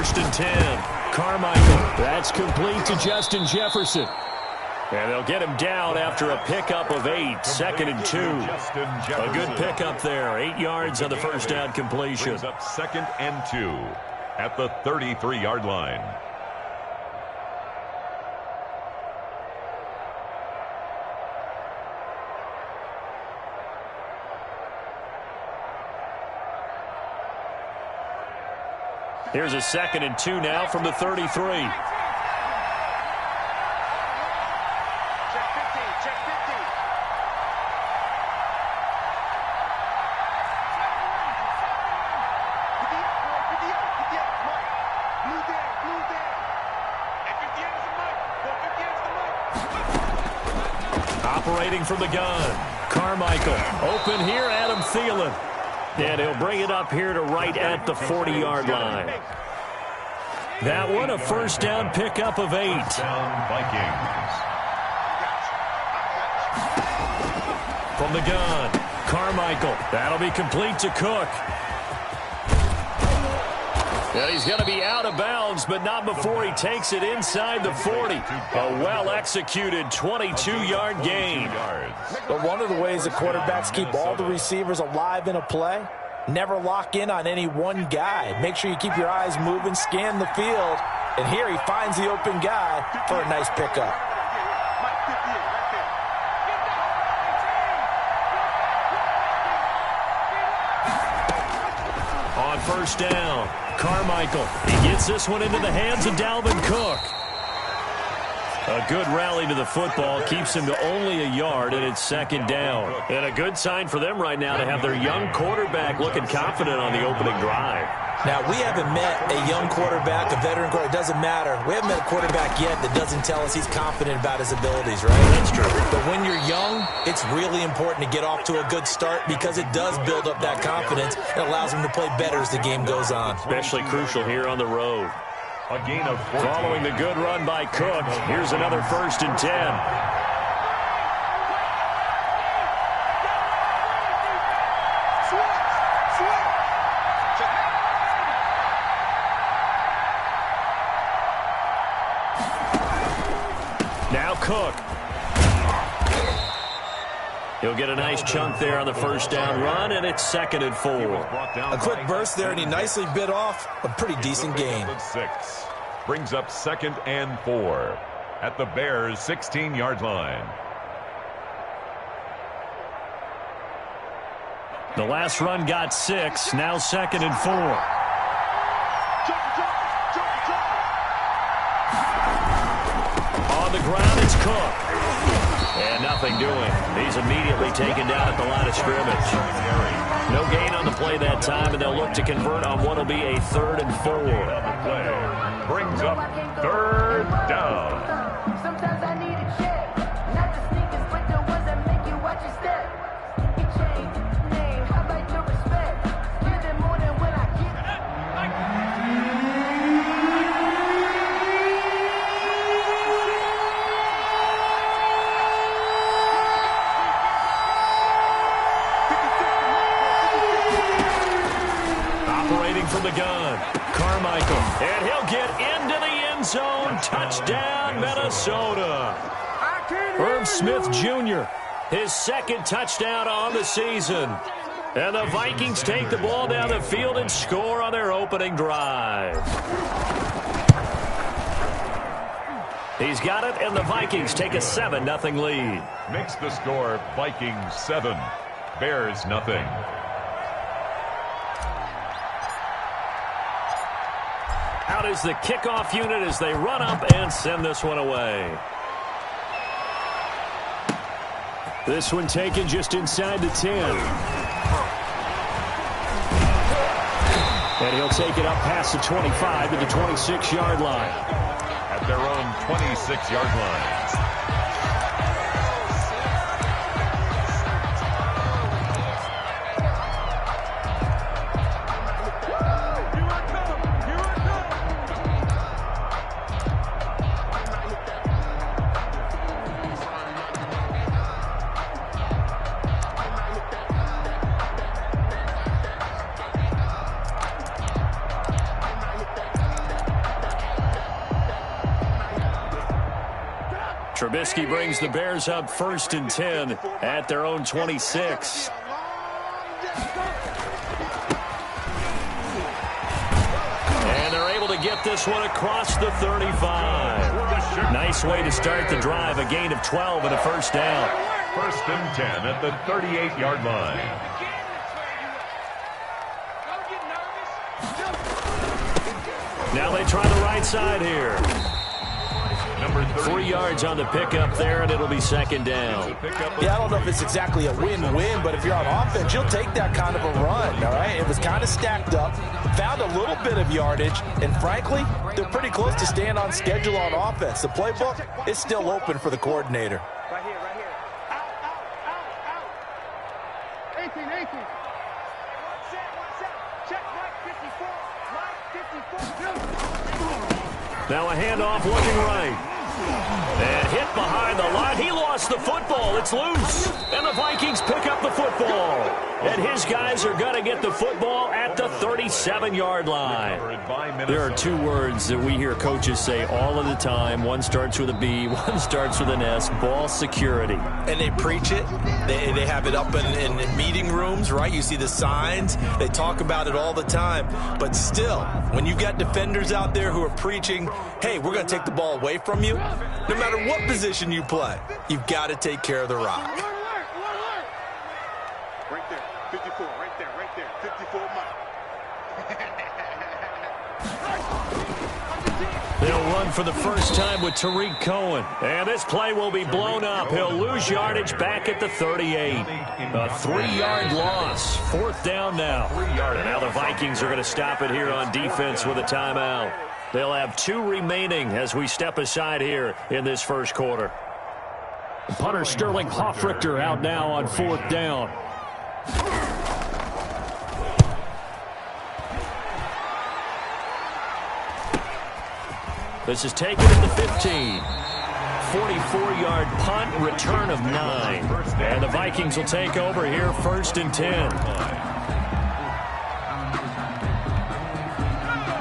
first and 10. Carmichael, that's complete to Justin Jefferson. And they'll get him down after a pickup of 8, 2nd and 2. A good pickup there, 8 yards on the first down completion. Brings up 2nd and 2 at the 33-yard line. Here's a 2nd and 2 now from the 33. Operating from the gun, Carmichael. Open here, Adam Thielen. And he'll bring it up here to right at the 40-yard line. That one, a first down pickup of 8. Vikings. From the gun, Carmichael. That'll be complete to Cook. And he's going to be out of bounds, but not before he takes it inside the 40. A well-executed 22-yard gain. But one of the ways the quarterbacks keep all the receivers alive in a play, never lock in on any one guy. Make sure you keep your eyes moving, scan the field. And here he finds the open guy for a nice pickup. On first down, Carmichael. He gets this one into the hands of Dalvin Cook. A good rally to the football keeps him to only a yard, and it's 2nd down. And a good sign for them right now to have their young quarterback looking confident on the opening drive. Now, we haven't met a young quarterback, a veteran quarterback. It doesn't matter. We haven't met a quarterback yet that doesn't tell us he's confident about his abilities, right? That's true. But when you're young, it's really important to get off to a good start because it does build up that confidence. It allows him to play better as the game goes on. Especially crucial here on the road. A gain of 14. Following the good run by Cook, here's another first and 10. Now Cook. He'll get a nice chunk there on the first down run, and it's 2nd and 4. A quick burst there, and he nicely bit off a pretty decent gain. 6 brings up 2nd and 4 at the Bears' 16-yard line. The last run got 6, now 2nd and 4. On the ground, it's Cook. And nothing doing. He's immediately taken down at the line of scrimmage. No gain on the play that time, and they'll look to convert on what will be a 3rd and 4. Play brings up 3rd down. Sometimes I need a check. Not the sneakers, but the ones that make you watch your step. You change name, how about your respect? Give them more than when I get it. Operating from the gun, Carmichael. And he'll get into the end zone. Touchdown, Minnesota. Irv Smith Jr., his 2nd touchdown on the season. And the Vikings take the ball down the field and score on their opening drive. He's got it, and the Vikings take a 7-0 lead. Makes the score Vikings 7, Bears nothing. Out is the kickoff unit as they run up and send this one away. This one taken just inside the 10. And he'll take it up past the 25 to the 26-yard line. At their own 26-yard line. Trubisky brings the Bears up 1st and 10 at their own 26. And they're able to get this one across the 35. Nice way to start the drive, a gain of 12 and a first down. 1st and 10 at the 38-yard line. Now they try the right side here. 3 yards on the pickup there, and it'll be 2nd down. Yeah, I don't know if it's exactly a win-win, but if you're on offense, you'll take that kind of a run, all right? It was kind of stacked up, found a little bit of yardage, and frankly, they're pretty close to staying on schedule on offense. The playbook is still open for the coordinator. Right here. Out. 18. Check, right 54. Now a handoff looking right. And hit behind the line. He lost the football. It's loose. And the Vikings pick up the football. And his guys are going to get the football at the 37-yard line. There are 2 words that we hear coaches say all of the time. One starts with a B, one starts with an S. Ball security. And they preach it. They have it up in meeting rooms, right? You see the signs. They talk about it all the time. But still, when you've got defenders out there who are preaching, hey, we're going to take the ball away from you, no matter what position you play, you've got to take care of the rock. Right there, 54, right there, 54 Mike. They'll run for the first time with Tariq Cohen. And this play will be blown up. He'll lose yardage back at the 38. A 3-yard loss. 4th down now. And now the Vikings are going to stop it here on defense with a timeout. They'll have 2 remaining as we step aside here in this first quarter. Punter Sterling Hoffrichter out now on 4th down. This is taken at the 15. 44-yard punt, return of 9. And the Vikings will take over here 1st and 10.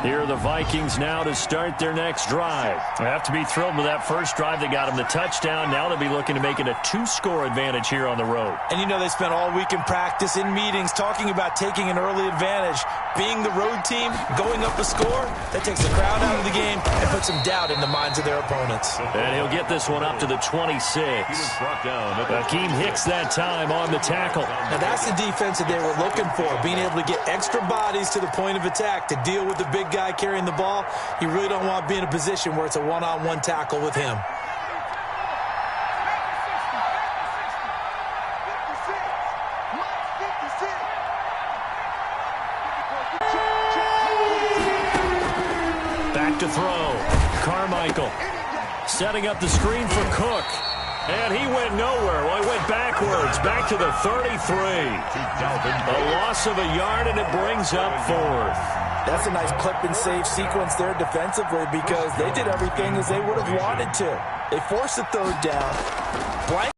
Here are the Vikings now to start their next drive. They have to be thrilled with that first drive. They got them the touchdown. Now they'll be looking to make it a 2-score advantage here on the road. And you know they spent all week in practice, in meetings, talking about taking an early advantage. Being the road team, going up a score, that takes the crowd out of the game and puts some doubt in the minds of their opponents. And he'll get this one up to the 26. Akeem Hicks that time on the tackle. Now that's the defense that they were looking for, being able to get extra bodies to the point of attack to deal with the big guy carrying the ball. You really don't want to be in a position where it's a one-on-one tackle with him. Back to throw. Carmichael setting up the screen for Cook. And he went nowhere. Well, he went backwards, back to the 33. A loss of a yard, and it brings up 4th. That's a nice clip and save sequence there defensively because they did everything as they would have wanted to. They forced the 3rd down. Blank.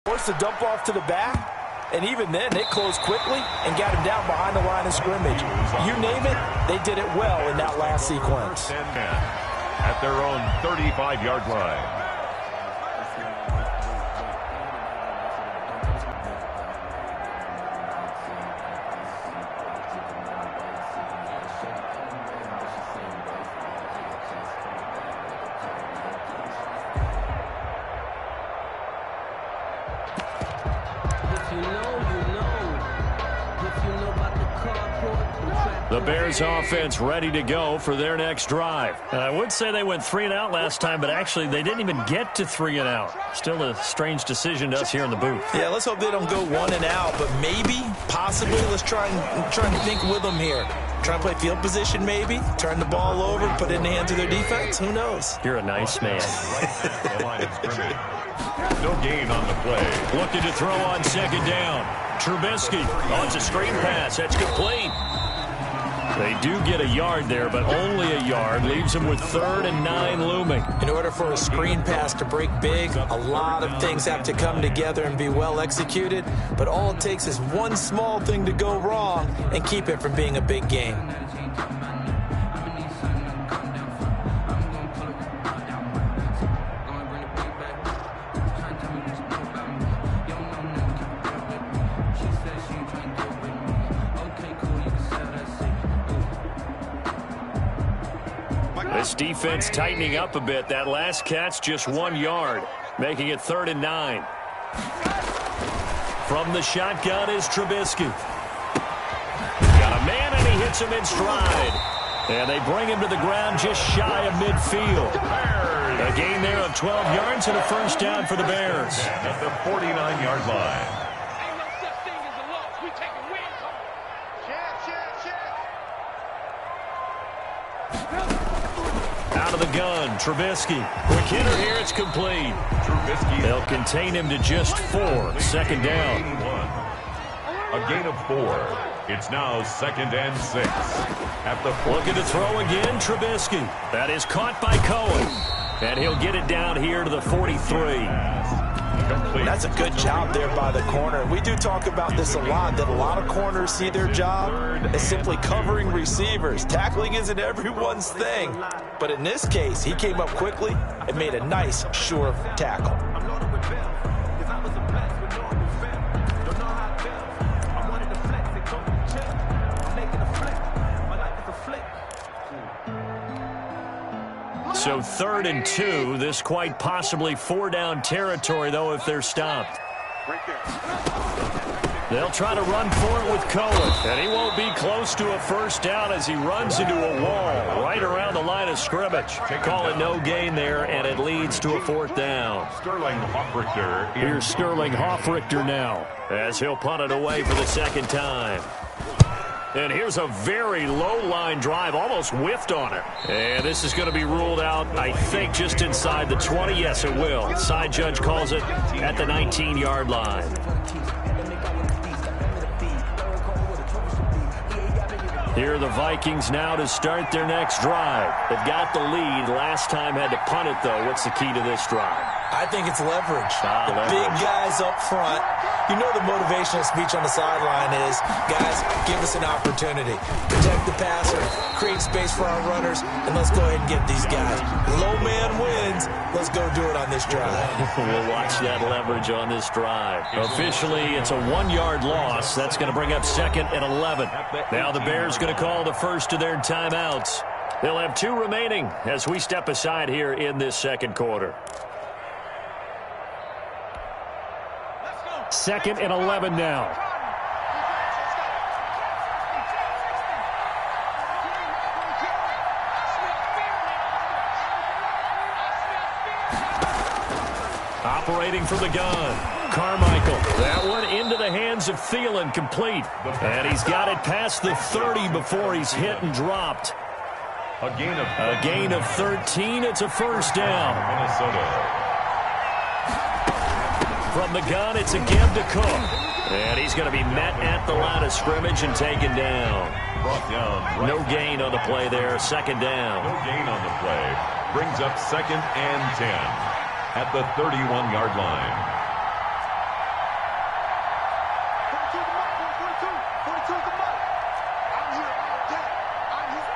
Forced the dump off to the back. And even then, they closed quickly and got him down behind the line of scrimmage. You name it, they did it well in that last sequence. At their own 35-yard line. The Bears offense ready to go for their next drive. I would say they went 3 and out last time, but actually they didn't even get to 3 and out. Still a strange decision to us here in the booth. Yeah, let's hope they don't go 1 and out, but maybe, possibly, let's try and think with them here. Try and play field position maybe, turn the ball over, put it in the hands of their defense. Who knows? You're a nice man. No gain on the play. Looking to throw on 2nd down. Trubisky. Oh, it's a screen pass. That's complete. They do get a yard there, but only a yard. Leaves them with 3rd and 9 looming. In order for a screen pass to break big, a lot of things have to come together and be well executed. But all it takes is one small thing to go wrong and keep it from being a big game. This defense tightening up a bit. That last catch just 1 yard, making it 3rd and 9. From the shotgun is Trubisky. Got a man, and he hits him in stride. And they bring him to the ground just shy of midfield. A gain there of 12 yards and a first down for the Bears. At the 49-yard line. Out of the gun, Trubisky. Quick hitter here, it's complete. Trubisky. They'll contain him to just 4. 2nd down. A gain of 4. It's now 2nd and 6. At the Looking to throw again, Trubisky. That is caught by Cohen. And he'll get it down here to the 43. complete. That's a good job there by the corner. We do talk about this a lot, that a lot of corners see their job as simply covering receivers. Tackling isn't everyone's thing. But in this case, he came up quickly and made a nice, sure tackle. So 3rd and 2, this quite possibly 4-down territory, though, if they're stopped. They'll try to run for it with Cohen, and he won't be close to a first down as he runs into a wall right around the line of scrimmage. Call it no gain there, and it leads to a 4th down. Sterling Hoffrichter. Here's Sterling Hoffrichter now as he'll punt it away for the 2nd time. And here's a very low-line drive, almost whiffed on it. And this is going to be ruled out, I think, just inside the 20. Yes, it will. Side judge calls it at the 19-yard line. Here are the Vikings now to start their next drive. They've got the lead. Last time had to punt it, though. What's the key to this drive? I think it's leverage. The big guys up front. You know the motivational speech on the sideline is, guys, give us an opportunity. Protect the passer, create space for our runners, and let's go ahead and get these guys. Low man wins. Let's go do it on this drive. We'll watch that leverage on this drive. Officially, it's a 1-yard loss. That's going to bring up 2nd and 11. Now the Bears going to call the first of their timeouts. They'll have 2 remaining as we step aside here in this 2nd quarter. 2nd and 11 now. Operating from the gun, Carmichael. That one into the hands of Thielen, complete. And he's got it past the 30 before he's hit and dropped. A gain of 13. It's a first down. Minnesota. From the gun, it's a give to Cook. And he's going to be met at the line of scrimmage and taken down. Brought down. No gain on the play there. 2nd down. No gain on the play. Brings up 2nd and 10 at the 31-yard line. 42 the mark. I'm here all day. I'm here.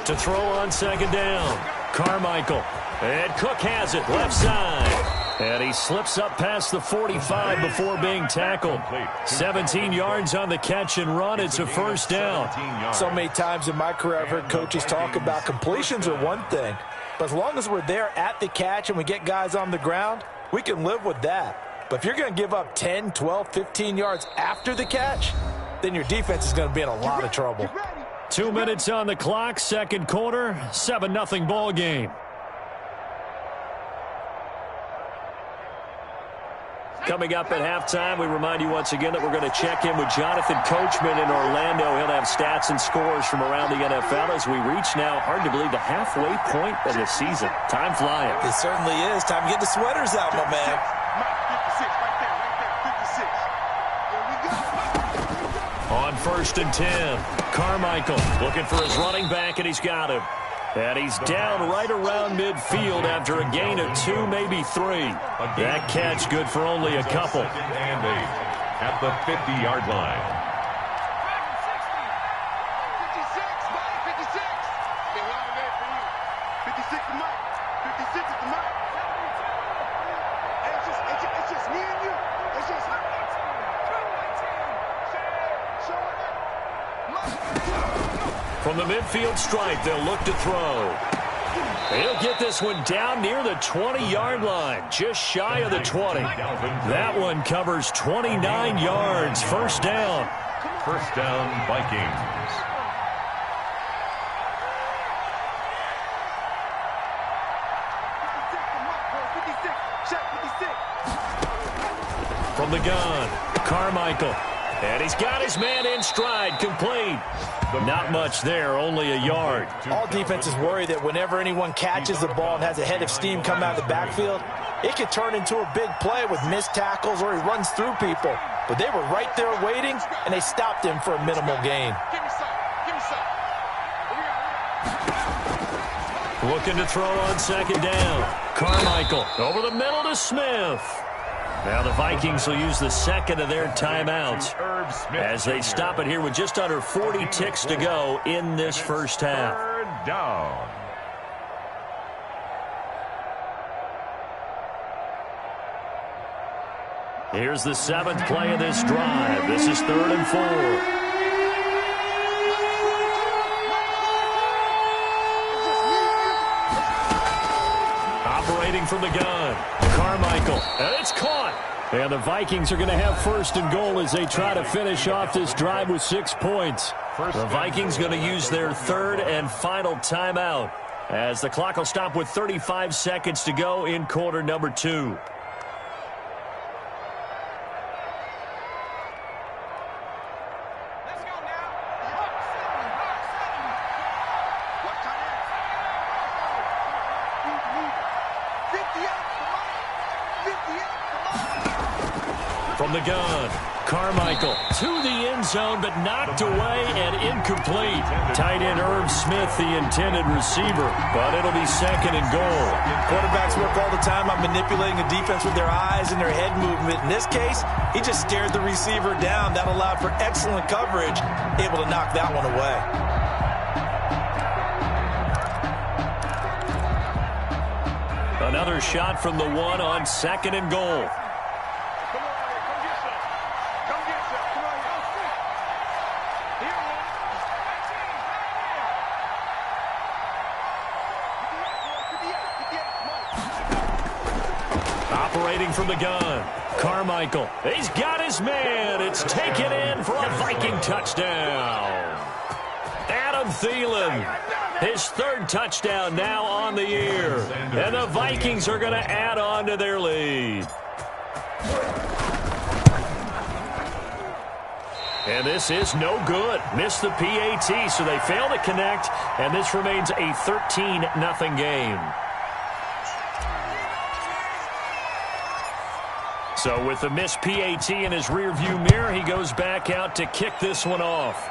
To throw on 2nd down, Carmichael. And Cook has it, left side. And he slips up past the 45 before being tackled. 17 yards on the catch and run. It's a first down. So many times in my career I've heard coaches talk about completions are one thing, but as long as we're there at the catch and we get guys on the ground, we can live with that. But if you're going to give up 10, 12, 15 yards after the catch, then your defense is going to be in a lot of trouble. 2 minutes on the clock, 2nd quarter, 7-0 ball game. Coming up at halftime, we remind you once again that we're going to check in with Jonathan Coachman in Orlando. He'll have stats and scores from around the NFL as we reach now, hard to believe, the halfway point of the season. Time flying. It certainly is. Time to get the sweaters out, my man. 56 right there, 56. There we go. On 1st and 10, Carmichael looking for his running back, and he's got him. And he's down right around midfield after a gain of 2, maybe 3. That catch good for only a couple. 2nd and 8 at the 50-yard line. 56, Mike, 56. Been long day for you. 56 to Mike. 56 to Mike. Hey, it's just me and you. It's just show it From the midfield stripe, they'll look to throw. He'll get this one down near the 20-yard line, just shy of the 20. That one covers 29 yards. First down. First down, Vikings. From the gun, Carmichael. And he's got his man in stride, complete. Not much there, only a yard. All defenses worry that whenever anyone catches the ball and has a head of steam come out of the backfield, it could turn into a big play with missed tackles or he runs through people. But they were right there waiting, and they stopped him for a minimal gain. Looking to throw on second down. Carmichael over the middle to Smith. Now the Vikings will use the second of their timeouts as they stop it here with just under 40 ticks to go in this first half. Third down. Here's the 7th play of this drive. This is 3rd and 4. Operating from the gun, Carmichael, and it's caught. And the Vikings are going to have 1st and goal as they try to finish off this drive with 6 points. The Vikings going to use their 3rd and final timeout as the clock will stop with 35 seconds to go in quarter number 2. From the gun, Carmichael to the end zone, but knocked away and incomplete. Tight end Irv Smith, the intended receiver, but it'll be 2nd and goal. Quarterbacks work all the time on manipulating the defense with their eyes and their head movement. In this case, he just stared the receiver down. That allowed for excellent coverage, able to knock that one away. Another shot from the 1 on 2nd and goal. Operating from the gun, Carmichael. He's got his man. It's taken in for a Viking touchdown. Adam Thielen, his 3rd touchdown now on the year. And the Vikings are going to add on to their lead. And this is no good. Missed the PAT, so they fail to connect, and this remains a 13-0 game. So with the missed PAT in his rearview mirror, he goes back out to kick this one off.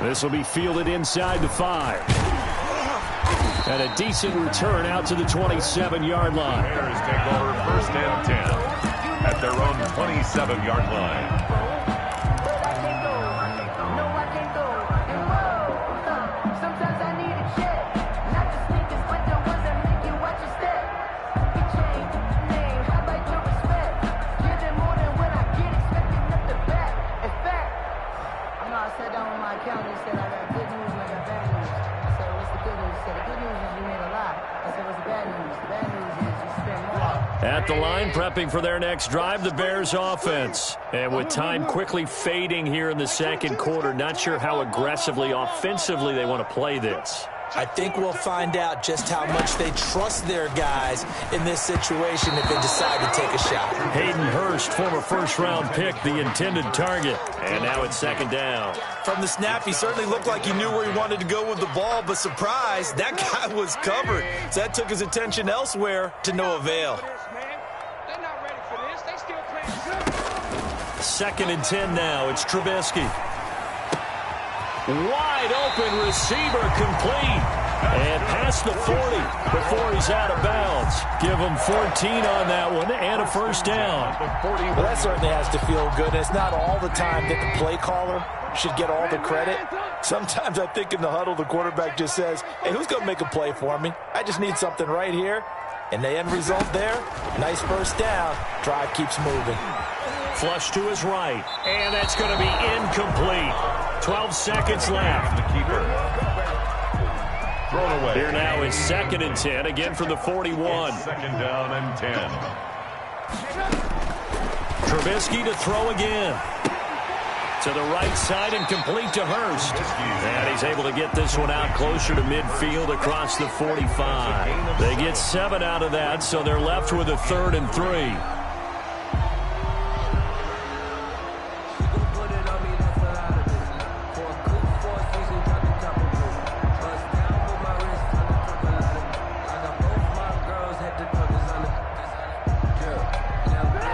This will be fielded inside the 5. And a decent return out to the 27-yard line. Bears take over 1st and 10 at their own 27-yard line. At the line, prepping for their next drive, the Bears offense. And with time quickly fading here in the 2nd quarter, not sure how aggressively, offensively they want to play this. I think we'll find out just how much they trust their guys in this situation if they decide to take a shot. Hayden Hurst, former 1st-round pick, the intended target. And now it's 2nd down. From the snap, he certainly looked like he knew where he wanted to go with the ball, but surprise, that guy was covered. So that took his attention elsewhere to no avail. 2nd and 10 now. It's Trubisky. Wide open receiver, complete. And past the 40 before he's out of bounds. Give him 14 on that one and a 1st down. Well, that certainly has to feel good. And it's not all the time that the play caller should get all the credit. Sometimes I think in the huddle, the quarterback just says, hey, who's going to make a play for me? I just need something right here. And the end result there, nice 1st down. Drive keeps moving. Flush to his right, and that's going to be incomplete. 12 seconds left. The keeper. Thrown away. Here now is 2nd and 10, again from the 41. It's 2nd down and 10. Trubisky to throw again. To the right side and complete to Hurst. And he's able to get this one out closer to midfield across the 45. They get 7 out of that, so they're left with a 3rd and 3.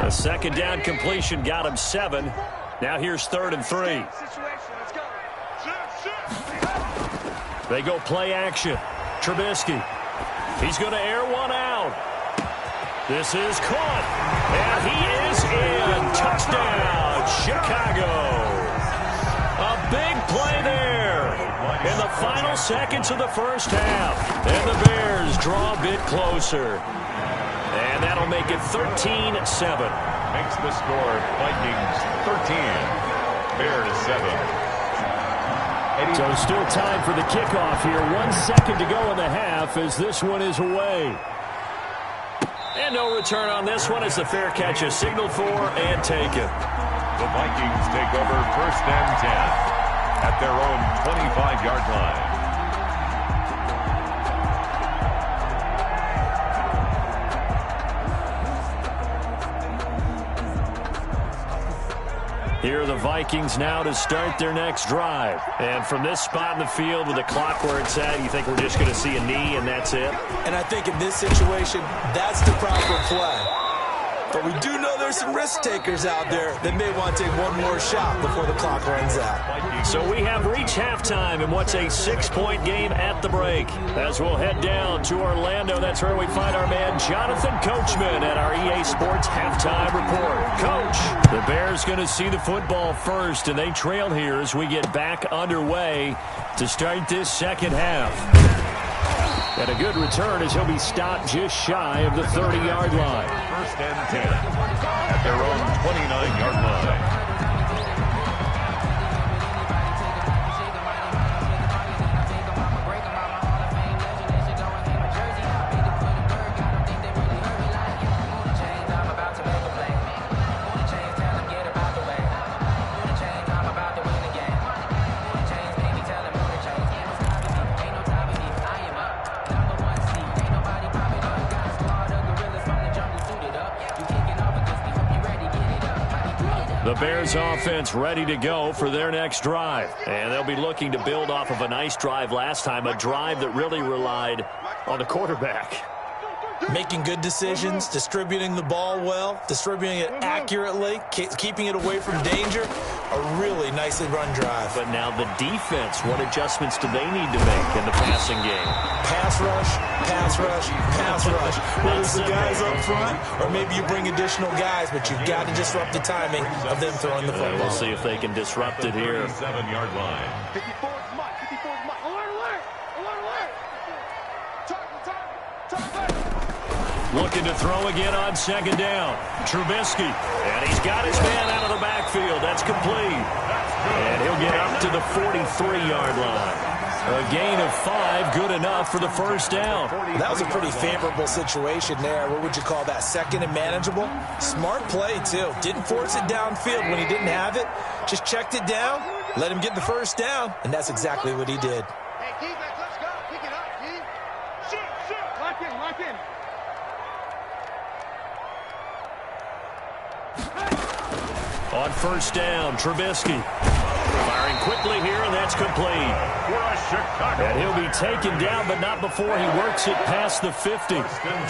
A 2nd down completion got him 7. Now here's 3rd and 3. They go play action. Trubisky. He's going to air one out. This is caught. And he is in. Touchdown, Chicago. A big play there in the final seconds of the first half. And the Bears draw a bit closer. And that'll make it 13-7. Makes the score Vikings 13, Bears 7. So still time for the kickoff here. 1 second to go in the half as this one is away. And no return on this one as the fair catch is signaled for and taken. The Vikings take over 1st and 10 at their own 25-yard line. Here are the Vikings now to start their next drive. And from this spot in the field with the clock where it's at, you think we're just going to see a knee and that's it? And I think in this situation, that's the proper play. But we do know there's some risk takers out there that may want to take one more shot before the clock runs out. So we have reached halftime in what's a 6-point game at the break. As we'll head down to Orlando, that's where we find our man Jonathan Coachman at our EA Sports Halftime Report. Coach, the Bears going to see the football first, and they trail here as we get back underway to start this second half. And a good return as he'll be stopped just shy of the 30-yard line. 1st and 10 at their own 29-yard line. The Bears offense ready to go for their next drive. And they'll be looking to build off of a nice drive last time, a drive that really relied on the quarterback. Making good decisions, distributing the ball well, distributing it accurately, keeping it away from danger. A really nicely run drive. But now the defense, what adjustments do they need to make in the passing game? Pass rush, pass rush, pass rush. Whether it's the guys up front or maybe you bring additional guys, but you've got to disrupt the timing of them throwing the football. We'll see if they can disrupt it here. 7-yard line. 54 is Mike. 54 is Mike. Alert, alert. Alert, alert. Target. Looking to throw again on 2nd down. Trubisky. And he's got his man out of the backfield. That's complete. And he'll get up to the 43-yard line. A gain of 5, good enough for the 1st down. That was a pretty favorable situation there. What would you call that? 2nd and manageable? Smart play, too. Didn't force it downfield when he didn't have it. Just checked it down, let him get the 1st down, and that's exactly what he did. Hey, defense, let's go. Pick it up, D. Shoot. Lock in, lock in. On 1st down, Trubisky. Firing quickly here, and that's complete. And he'll be taken down, but not before he works it past the 50.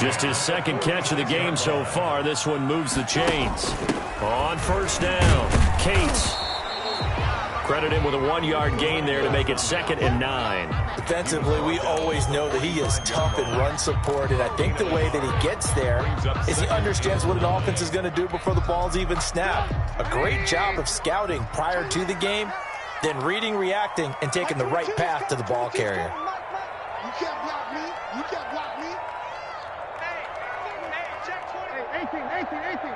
Just his 2nd catch of the game so far. This one moves the chains. On 1st down, Cates. Credit him with a 1-yard gain there to make it 2nd and 9. Defensively, we always know that he is tough in run support, and I think the way that he gets there is he understands what an offense is going to do before the ball's even snapped. A great job of scouting prior to the game, then reading, reacting, and taking the right path to the ball carrier. You can't block me. You can't block me. Hey, check 20. Hey, 18.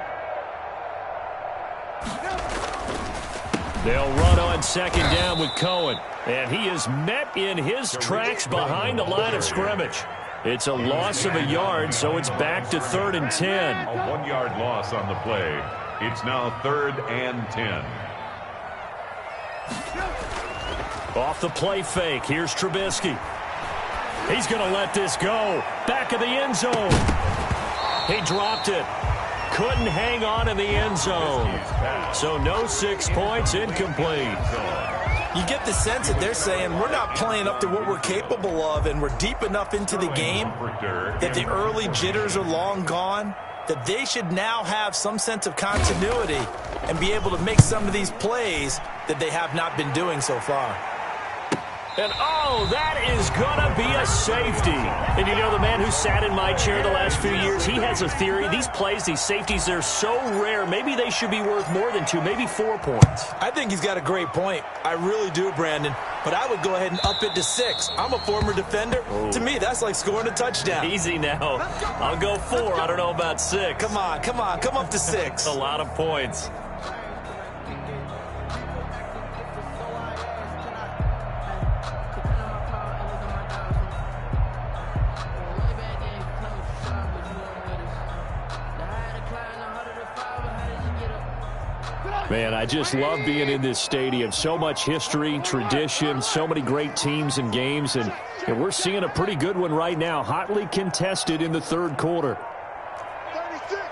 They'll run on second down with Cohen. And he is met in his tracks behind the line of scrimmage. It's a loss of a yard, so it's back to 3rd and 10. A 1-yard loss on the play. It's now 3rd and 10. Off the play fake, here's Trubisky. He's going to let this go. Back of the end zone. He dropped it. Couldn't hang on in the end zone. So no 6 points, incomplete. You get the sense that they're saying we're not playing up to what we're capable of, and we're deep enough into the game that the early jitters are long gone, that they should now have some sense of continuity and be able to make some of these plays that they have not been doing so far. And, oh, that is going to be a safety. And you know, the man who sat in my chair the last few years, he has a theory. These plays, these safeties, they're so rare. Maybe they should be worth more than 2, maybe 4 points. I think he's got a great point. I really do, Brandon. But I would go ahead and up it to 6. I'm a former defender. Ooh. To me, that's like scoring a touchdown. Easy now. I'll go 4. I don't know about 6. Come on. Come up to 6. A lot of points. Man, I just love being in this stadium. So much history, tradition, so many great teams and games, and we're seeing a pretty good one right now, hotly contested in the 3rd quarter. 36.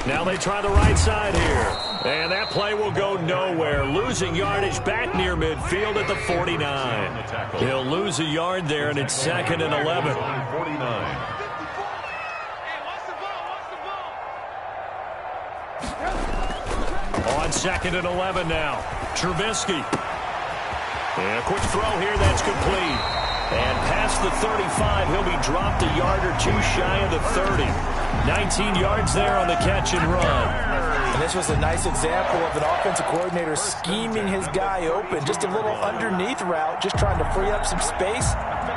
Now they try the right side here, and that play will go nowhere, losing yardage back near midfield at the 49. He'll lose a yard there, and it's 2nd and 11. 49. On 2nd and 11 now. Trubisky. And a quick throw here, that's complete. And past the 35, he'll be dropped a yard or 2 shy of the 30. 19 yards there on the catch and run. And this was a nice example of an offensive coordinator scheming his guy open. Just a little underneath route, just trying to free up some space,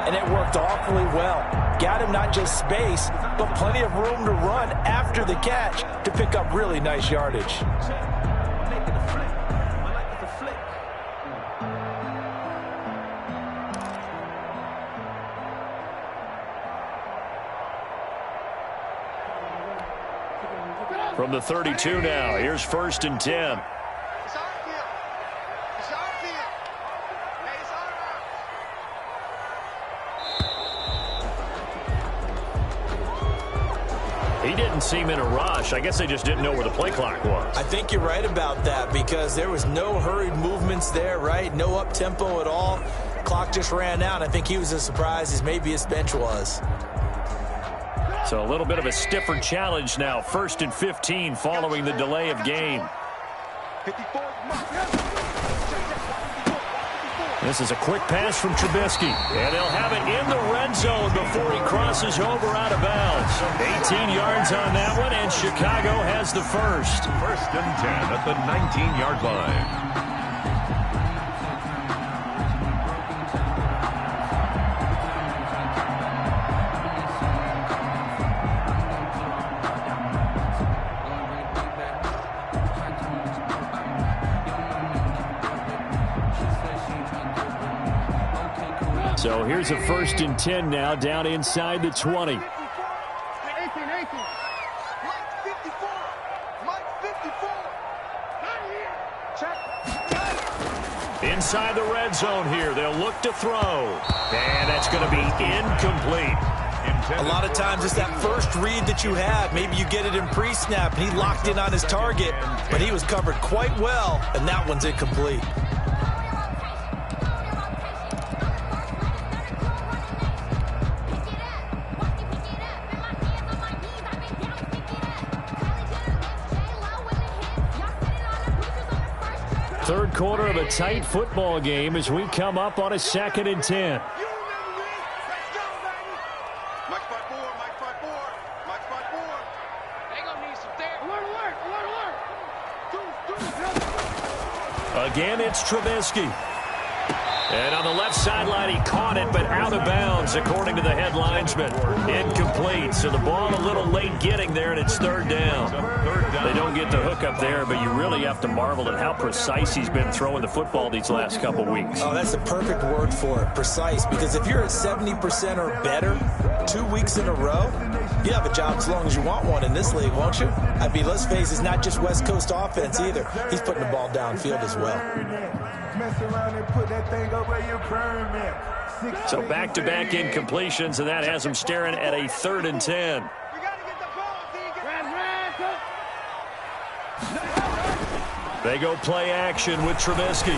and it worked awfully well. Got him not just space, but plenty of room to run after the catch to pick up really nice yardage. From the 32 now, here's 1st and 10. It's our field. It's our field. Hey, it's our He didn't seem in a rush. I guess they just didn't know where the play clock was. I think you're right about that because there was no hurried movements there, right? No up-tempo at all. Clock just ran out. I think he was as surprised as maybe his bench was. So a little bit of a stiffer challenge now. 1st and 15 following the delay of game. 54. This is a quick pass from Trubisky. And they'll have it in the red zone before he crosses over out of bounds. 18 yards on that one, and Chicago has the first. 1st and 10 at the 19-yard line. So here's a 1st and 10 now, down inside the 20. 18. Mike 54. Mike 54. Not here. Check. Inside the red zone here. They'll look to throw. And that's going to be incomplete. A lot of times it's that first read that you have. Maybe you get it in pre-snap, and he locked in on his target, but he was covered quite well, and that one's incomplete. Third quarter of a tight football game as we come up on a 2nd and 10. Mike 54. Mike 54. Mike 54. They gonna need some therapy. Alert. Again, it's Trubisky. And on the left sideline, he caught it, but out of bounds, according to the head linesman. Incomplete. So the ball a little late getting there, and it's third down. They don't get the hook up there, but you really have to marvel at how precise he's been throwing the football these last couple weeks. Oh, that's the perfect word for it, precise. Because if you're at 70% or better 2 weeks in a row, you have a job as long as you want one in this league, won't you? I mean, let's face it, it's not just West Coast offense either. He's putting the ball downfield as well. So back-to-back incompletions, and that has him staring at a 3rd and 10. They go play action with Trubisky.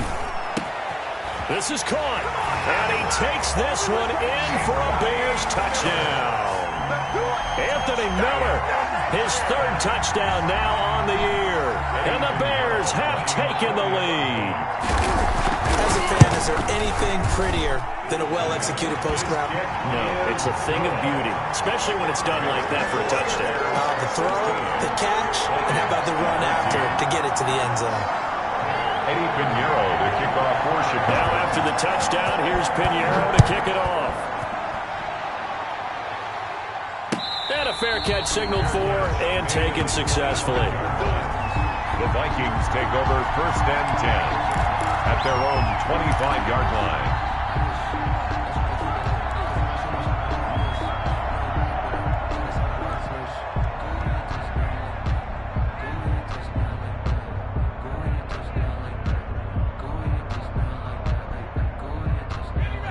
This is caught, and he takes this one in for a Bears touchdown. Anthony Miller, his 3rd touchdown now on the year, and the Bears have taken the lead. As a fan, is there anything prettier than a well-executed post-grab? No, it's a thing of beauty, especially when it's done like that for a touchdown. The throw, the catch, and how about the run after to get it to the end zone? Eddie Pinheiro to kick off for Chicago. Now after the touchdown, here's Pinheiro to kick it off. And a fair catch signaled for and taken successfully. The Vikings take over 1st and 10 at their own 25-yard line.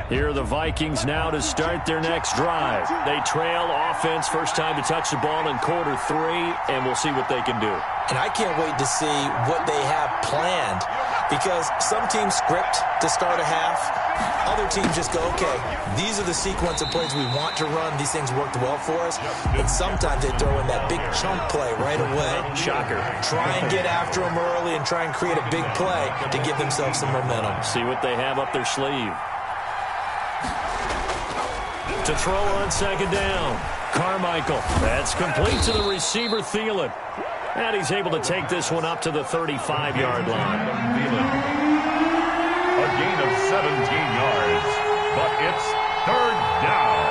Here are the Vikings now to start their next drive. They trail offense, first time to touch the ball in quarter 3, and we'll see what they can do. And I can't wait to see what they have planned, because some teams script to start a half. Other teams just go, okay, these are the sequence of plays we want to run. These things worked well for us. And sometimes they throw in that big chunk play right away. Shocker. Try and get after them early and try and create a big play to give themselves some momentum. See what they have up their sleeve. To throw on 2nd down. Carmichael. That's complete to the receiver, Thielen. And he's able to take this one up to the 35-yard line. A gain of 17 yards, but it's 3rd down.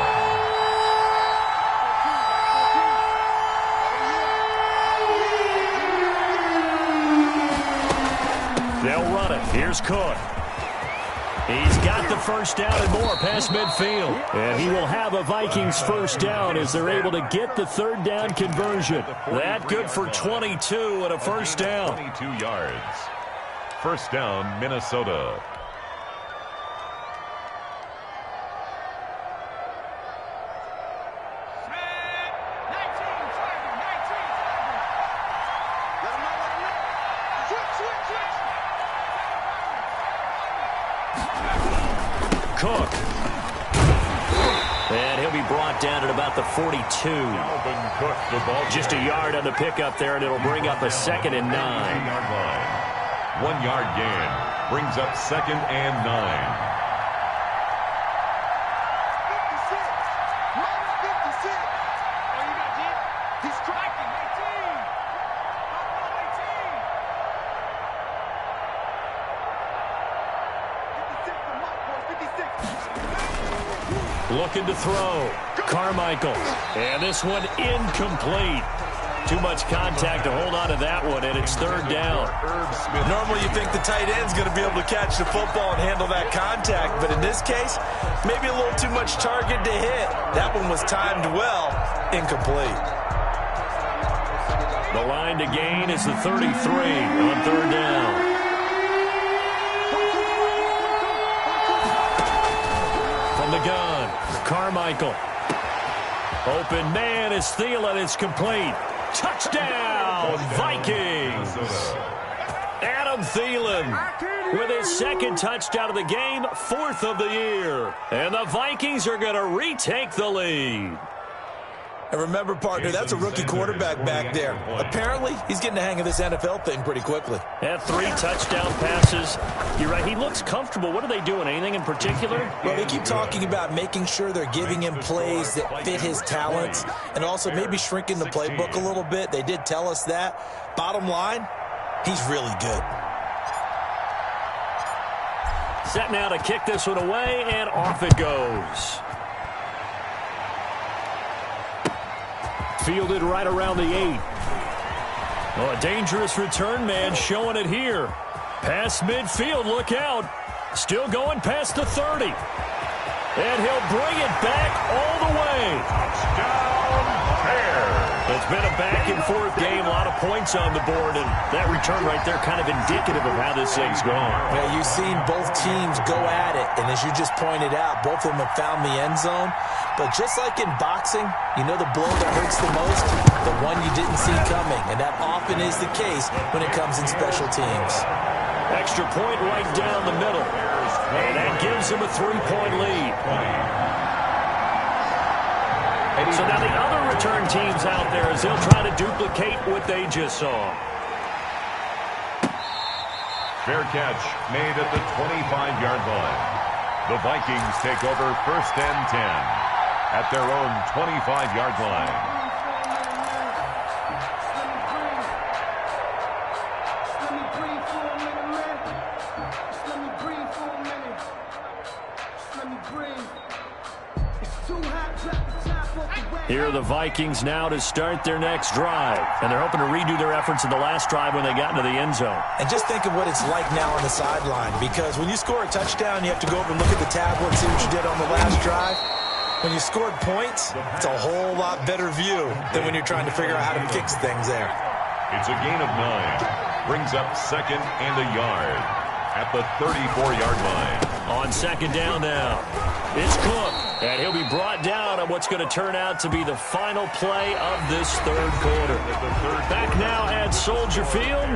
They'll run it. Here's Cook. He's got the first down and more past midfield. And he will have a Vikings first down as they're able to get the 3rd down conversion. That good for 22 and a first down. 22 yards. First down, Minnesota. Cook. And he'll be brought down at about the 42. Cook, the ball Just a yard on the pickup there, and it'll bring up a 2nd and 9. 1 yard gain brings up 2nd and 9. Looking to throw. Carmichael. And this one incomplete. Too much contact to hold on to that one, and it's 3rd down. Normally you think the tight end's going to be able to catch the football and handle that contact, but in this case, maybe a little too much target to hit. That one was timed well. Incomplete. The line to gain is the 33 on 3rd down. From the gun, Carmichael. Open man is Thielen. It's complete. Touchdown, Vikings. Adam Thielen with his 2nd touchdown of the game, 4th of the year. And the Vikings are going to retake the lead. And remember, partner, that's a rookie quarterback back there. Apparently, he's getting the hang of this NFL thing pretty quickly. Had 3 touchdown passes. You're right, he looks comfortable. What are they doing? Anything in particular? Well, they keep talking about making sure they're giving him plays that fit his talents and also maybe shrinking the playbook a little bit. They did tell us that. Bottom line, he's really good. Set now to kick this one away, and off it goes. Fielded right around the 8. Oh, a dangerous return man showing it here. Past midfield, look out. Still going past the 30. And he'll bring it back all the way. Touchdown, Bears. It's been a back-and-forth game, a lot of points on the board, and that return right there kind of indicative of how this thing's gone. Yeah, you've seen both teams go at it, and as you just pointed out, both of them have found the end zone. But just like in boxing, you know the blow that hurts the most? The one you didn't see coming, and that often is the case when it comes in special teams. Extra point right down the middle, and that gives him a 3-point lead. So now the other return teams out there as they'll try to duplicate what they just saw. Fair catch made at the 25-yard line. The Vikings take over 1st and 10 at their own 25-yard line. Here are the Vikings now to start their next drive. And they're hoping to redo their efforts in the last drive when they got into the end zone. And just think of what it's like now on the sideline, because when you score a touchdown, you have to go over and look at the tablet and see what you did on the last drive. When you scored points, it's a whole lot better view than when you're trying to figure out how to fix things there. It's a gain of 9. Brings up 2nd and a yard at the 34-yard line. On 2nd down now, it's Cook. And he'll be brought down on what's going to turn out to be the final play of this 3rd quarter. Back now at Soldier Field.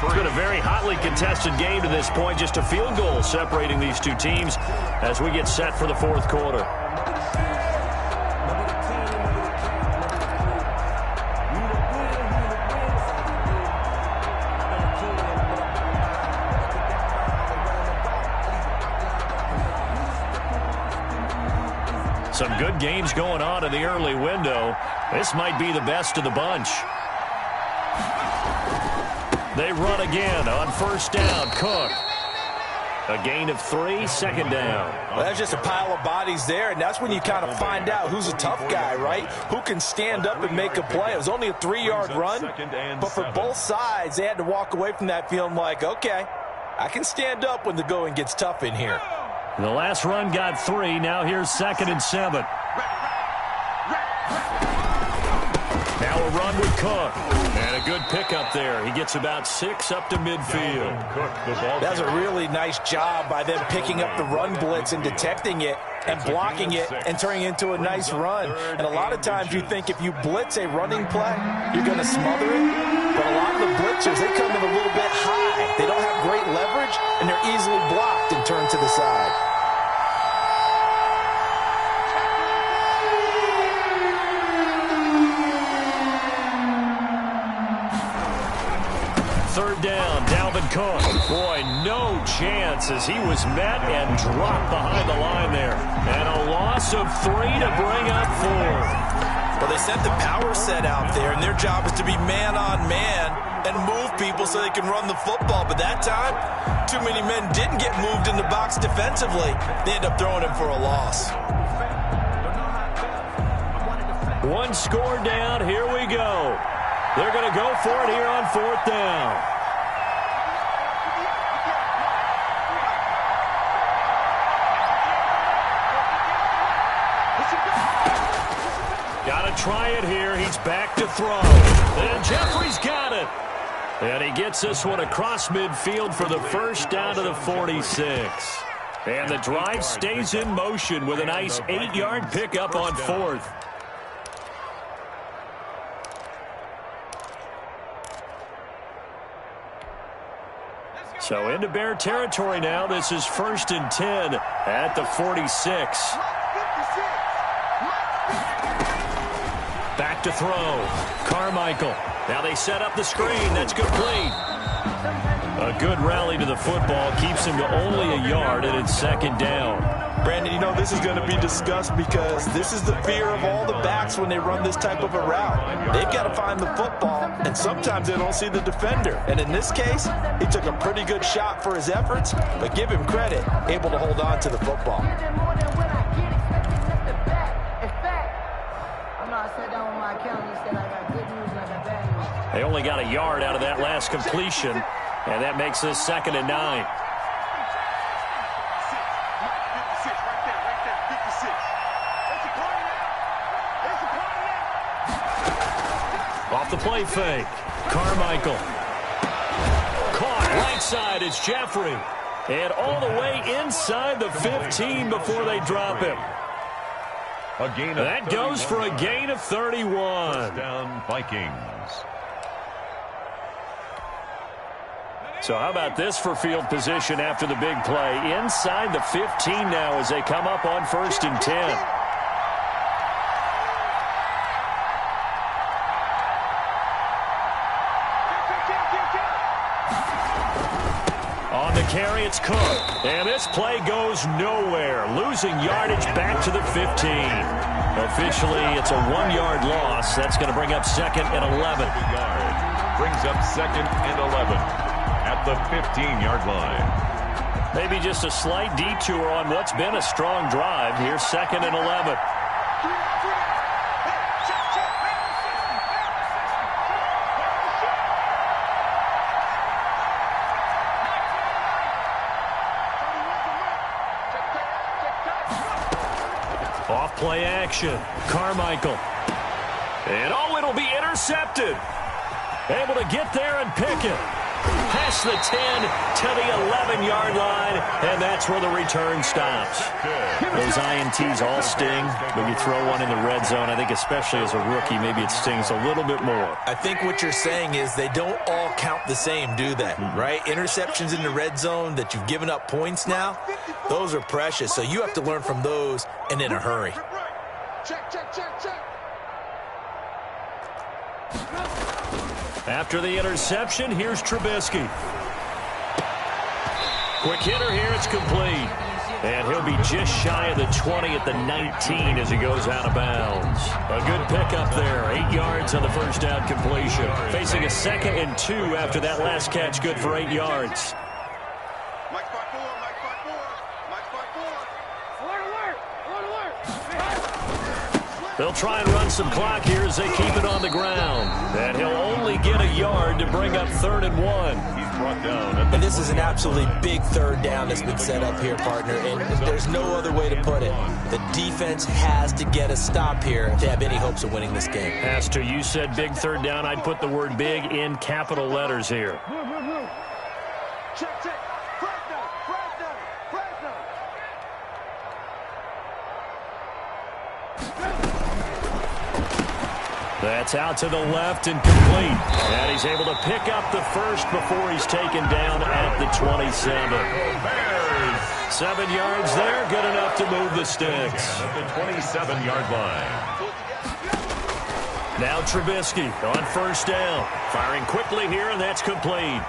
It's been a very hotly contested game to this point. Just a field goal separating these two teams as we get set for the 4th quarter. Some good games going on in the early window. This might be the best of the bunch. They run again on 1st down. Cook. A gain of 3, 2nd down. Well, that's just a pile of bodies there, and that's when you kind of find out who's a tough guy, right? Who can stand up and make a play. It was only a 3-yard run, but for both sides, they had to walk away from that feeling like, okay, I can stand up when the going gets tough in here. The last run got 3. Now here's 2nd and 7. Now a run with Cook. And a good pickup there. He gets about 6 up to midfield. That's a really nice job by them picking up the run blitz and detecting it and blocking it and turning it into a nice run. And a lot of times you think if you blitz a running play, you're going to smother it. But a lot of the blitzers, they come in a little bit high. They don't have great leverage, and they're easily blocked and turned to the side. Third down, Dalvin Cook. Boy, no chance as he was met and dropped behind the line there. And a loss of 3 to bring up 4. Well, they sent the power set out there, and their job is to be man-on-man and move people so they can run the football. But that time, too many men didn't get moved in the box defensively. They end up throwing him for a loss. One score down. Here we go. They're going to go for it here on 4th down. Got to try it here. He's back to throw. And Jeffrey's got it. And he gets this one across midfield for the 1st down to the 46. And the drive stays in motion with a nice 8-yard pickup on 4th. So into Bear territory now. This is 1st and 10 at the 46. Back to throw. Carmichael. Now they set up the screen. That's complete. A good rally to the football keeps him to only a yard, and it's 2nd down. Brandon, you know, this is going to be discussed because this is the fear of all the backs when they run this type of a route. They've got to find the football, and sometimes they don't see the defender. And in this case, he took a pretty good shot for his efforts, but give him credit, able to hold on to the football. They only got a yard out of that last completion, and that makes this 2nd and 9. Off the play fake. Carmichael. Caught right side. It's Jeffrey. And all the way inside the 15 before they drop him. That goes for a gain of 31. First down, Vikings. So how about this for field position after the big play? Inside the 15 now as they come up on 1st and 10. On the carry, it's Cook. And this play goes nowhere. Losing yardage back to the 15. Officially, it's a 1-yard loss. That's going to bring up 2nd and 11. Brings up 2nd and 11. At the 15-yard line. Maybe just a slight detour on what's been a strong drive. Here's 2nd and 11. Off play action. Carmichael. And oh, it'll be intercepted. Able to get there and pick it. Past the 10 to the 11-yard line, and that's where the return stops. Those INTs all sting, but you throw one in the red zone, I think especially as a rookie, maybe it stings a little bit more. I think what you're saying is they don't all count the same, do they? Right? Interceptions in the red zone that you've given up points now, those are precious, so you have to learn from those and in a hurry. Check, check, check, check. After the interception, here's Trubisky. Quick hitter here, it's complete. And he'll be just shy of the 20 at the 19 as he goes out of bounds. A good pickup there, 8 yards on the first down completion. Facing a 2nd and 2 after that last catch, good for 8 yards. Mike 5-4, Mike 5-4, Mike 5-4. Alert, alert, alert, alert. They'll try and run some clock here as they keep it on the ground. And he'll only get a yard to bring up 3rd and 1. He's brought down. And this is an absolutely big 3rd down that's been set up here, partner, and there's no other way to put it. The defense has to get a stop here to have any hopes of winning this game. Pastor, you said big 3rd down. I'd put the word big in capital letters here. Check, check. That's out to the left and complete. And he's able to pick up the first before he's taken down at the 27. 7 yards there, good enough to move the sticks. At the 27-yard line. Now Trubisky on 1st down. Firing quickly here, and that's complete.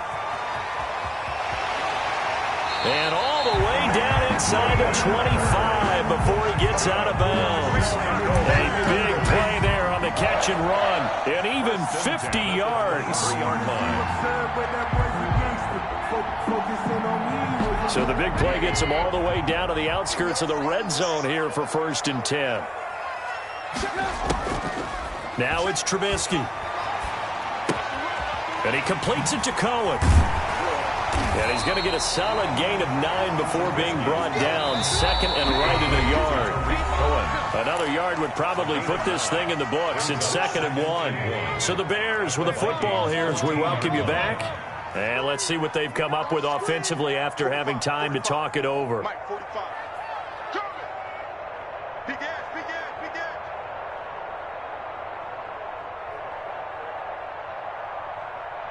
And all the way down inside the 25 before he gets out of bounds. A big play there on the catch and run. And even 50 yards. So the big play gets him all the way down to the outskirts of the red zone here for 1st and 10. Now it's Trubisky. And he completes it to Cohen. And he's going to get a solid gain of 9 before being brought down. 2nd and right in a yard. Another yard would probably put this thing in the books. It's 2nd and 1. So the Bears with a football here as we welcome you back. And let's see what they've come up with offensively after having time to talk it over. Mike 45. Big ass, big ass, big ass.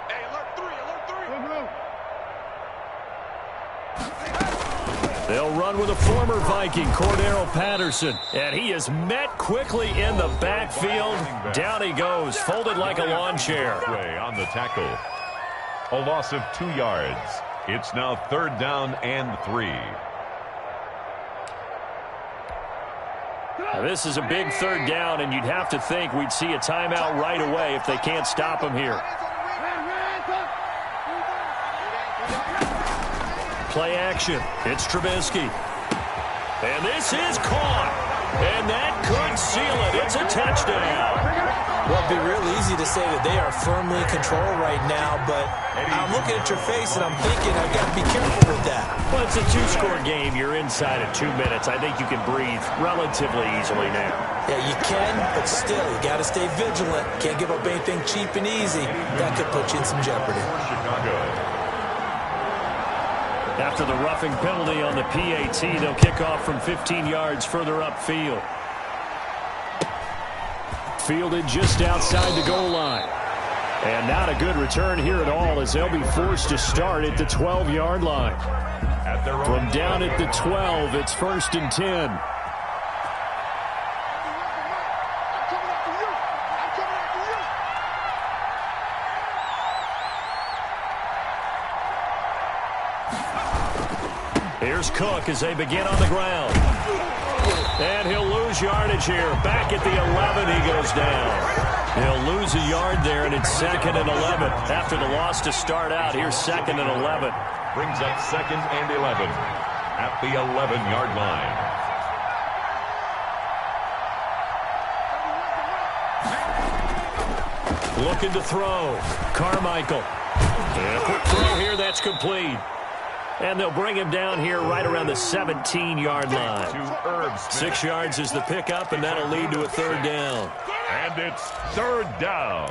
Hey, alert 3, alert 3. They'll run with a former Viking, Cordero Patterson. And he is met quickly in the backfield. Down he goes, folded like a lawn chair. On the tackle. A loss of 2 yards. It's now 3rd down and 3. Now, this is a big third down, and you'd have to think we'd see a timeout right away if they can't stop him here. Play action. It's Trubisky. And this is caught. And that could seal it. It's a touchdown. Well, it'd be real easy to say that they are firmly in control right now, but I'm looking at your face and I'm thinking I've got to be careful with that. Well, it's a two-score game. You're inside of 2 minutes. I think you can breathe relatively easily now. Yeah, you can, but still, you got to stay vigilant. Can't give up anything cheap and easy. That could put you in some jeopardy. Chicago. After the roughing penalty on the PAT, they'll kick off from 15 yards further upfield. Fielded just outside the goal line. And not a good return here at all as they'll be forced to start at the 12-yard line. From down at the 12, it's 1st and 10. Here's Cook as they begin on the ground. And he'll lose yardage here. Back at the 11, he goes down. He'll lose a yard there, and it's 2nd and 11. After the loss to start out, here's 2nd and 11. Brings up 2nd and 11 at the 11-yard line. Looking to throw. Carmichael. And a quick throw here, that's complete. And they'll bring him down here right around the 17-yard line. 6 yards is the pickup, and that'll lead to a 3rd down. And it's 3rd down.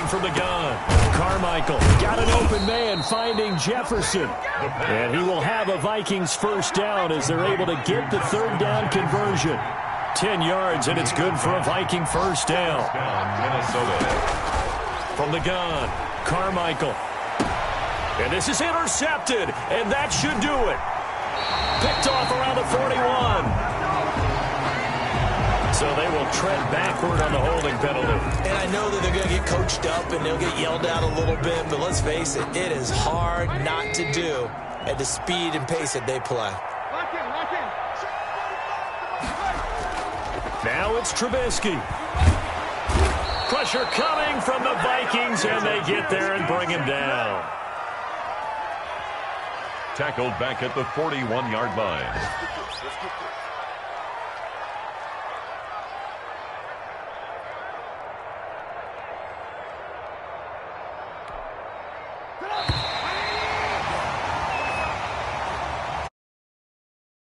From the gun, Carmichael got an open man finding Jefferson. And he will have a Vikings 1st down as they're able to get the 3rd down conversion. 10 yards, and it's good for a Viking 1st down. Minnesota. From the gun, Carmichael. And this is intercepted, and that should do it. Picked off around the 41. So they will tread backward on the holding penalty. And I know that they're going to get coached up and they'll get yelled at a little bit, but let's face it, it is hard not to do at the speed and pace that they play. Now it's Trubisky. Pressure coming from the Vikings, and they get there and bring him down. Tackled back at the 41-yard line.